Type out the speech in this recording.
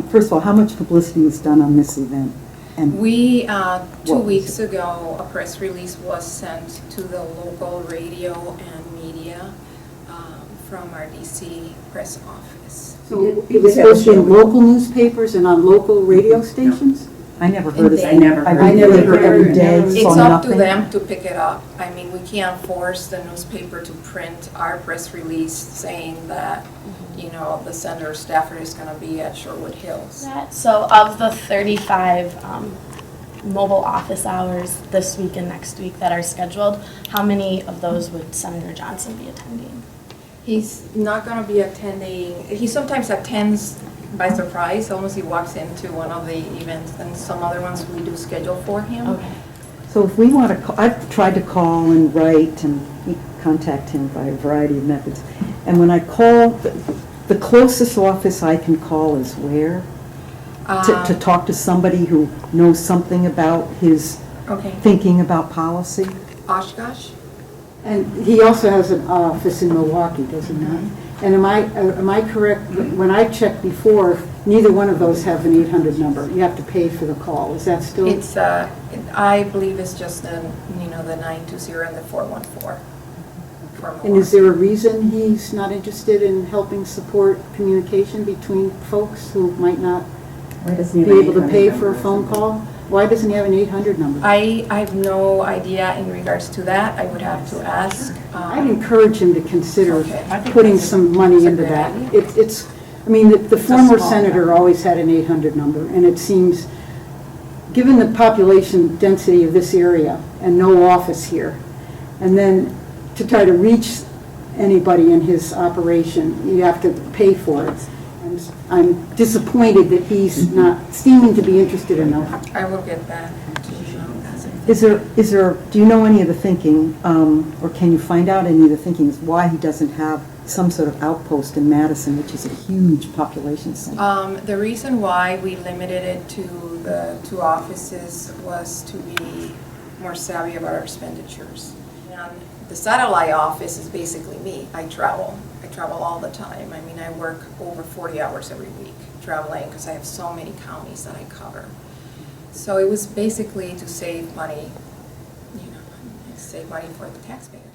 First of all, how much publicity was done on this event? And We, 2 What was weeks ago, a press release was sent to the local radio and media from our DC press office. so it was supposed to be in local newspapers and on local radio stations? I never heard of I that. never I heard read of the paper it. every day, It's saw up to nothing. them to pick it up. I mean, we can't force the newspaper to print our press release saying that, you know, the Senator Stafford is going to be at Shorewood Hills. So of the 35 mobile office hours this week and next week that are scheduled, how many of those would Senator Johnson be attending? He's not going to be attending, he sometimes attends by surprise, almost he walks into one of the events, and some other ones we do schedule for him. Okay. So if we want to, I've tried to call and write and contact him by a variety of methods. And when I call, the closest office I can call is where? To talk to somebody who knows something about his Okay, thinking about policy? Oshkosh? And he also has an office in Milwaukee, doesn't he? And am I correct, when I checked before, neither one of those have an 800 number. You have to pay for the call. Is that still? It's, I believe it's just the, you know, the 920 and the 414. And is there a reason he's not interested in helping support communication between folks who might not be able to pay for a phone call? Why doesn't he have an 800 number? I have no idea in regards to that. I would have to ask. I'd encourage him to consider Okay. putting some money That's a into great that. idea. It's, I mean, the former small senator always had an 800 number, and it seems, given the population density of this area and no office here, and then to try to reach anybody in his operation, you have to pay for it. And I'm disappointed that he's not seeming to be interested enough. I will get that to you. Is there, do you know any of the thinking, or can you find out any of the thinking, is why he doesn't have some sort of outpost in Madison, which is a huge population center? The reason why we limited it to the 2 offices was to be more savvy about our expenditures. And the satellite office is basically me. I travel all the time. I mean, I work over 40 hours every week traveling because I have so many counties that I cover. So it was basically to save money, you know, save money for the taxpayers.